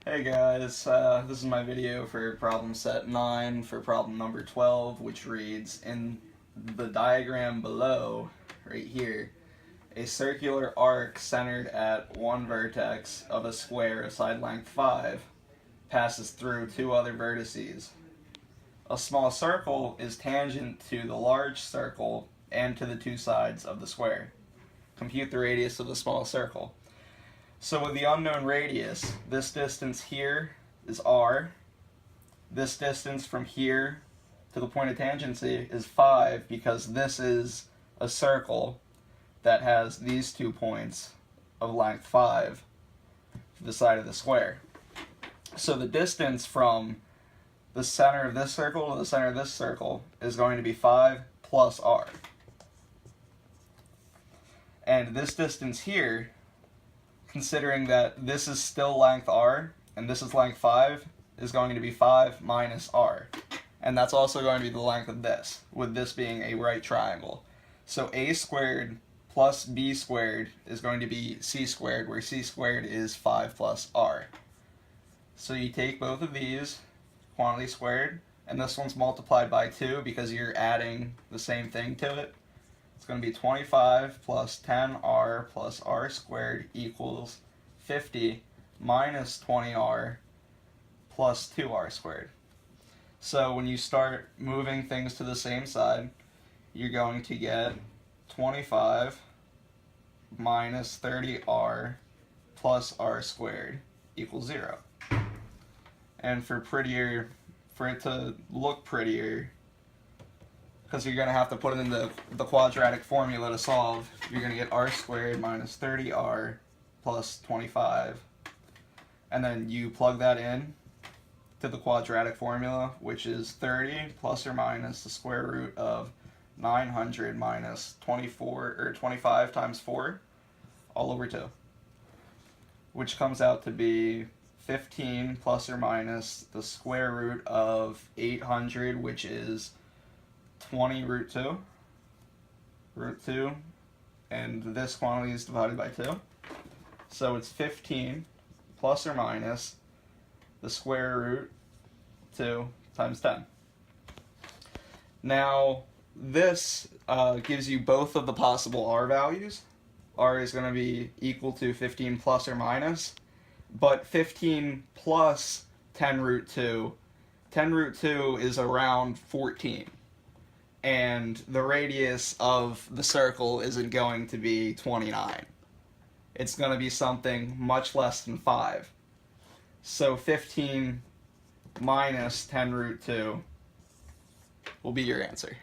Hey guys, this is my video for problem set 9 for problem number 12, which reads, in the diagram below, right here, a circular arc centered at one vertex of a square of side length 5 passes through two other vertices. A small circle is tangent to the large circle and to the two sides of the square. Compute the radius of the small circle. So with the unknown radius, this distance here is r. This distance from here to the point of tangency is 5 because this is a circle that has these 2 points of length 5 to the side of the square. So the distance from the center of this circle to the center of this circle is going to be 5 plus r. And this distance here, considering that this is still length r and this is length 5, is going to be 5 minus r. And that's also going to be the length of this, with this being a right triangle. So a squared plus b squared is going to be c squared, where c squared is 5 plus r. So you take both of these, quantity squared, and this one's multiplied by 2 because you're adding the same thing to it. It's going to be 25 plus 10r plus r squared equals 50 minus 20r plus 2r squared. So when you start moving things to the same side, you're going to get 25 minus 30r plus r squared equals 0. And for it to look prettier, because you're going to have to put it in the quadratic formula to solve, you're going to get r squared minus 30r plus 25. And then you plug that in to the quadratic formula, which is 30 plus or minus the square root of 900 minus 25 times 4 all over 2, which comes out to be 15 plus or minus the square root of 800, which is 20 root 2, and this quantity is divided by 2. So it's 15 plus or minus the square root 2 times 10. Now, this gives you both of the possible r values. R is going to be equal to 15 plus or minus, but 15 plus 10 root 2 is around 14. And the radius of the circle isn't going to be 29. It's going to be something much less than 5. So 15 minus 10 root 2 will be your answer.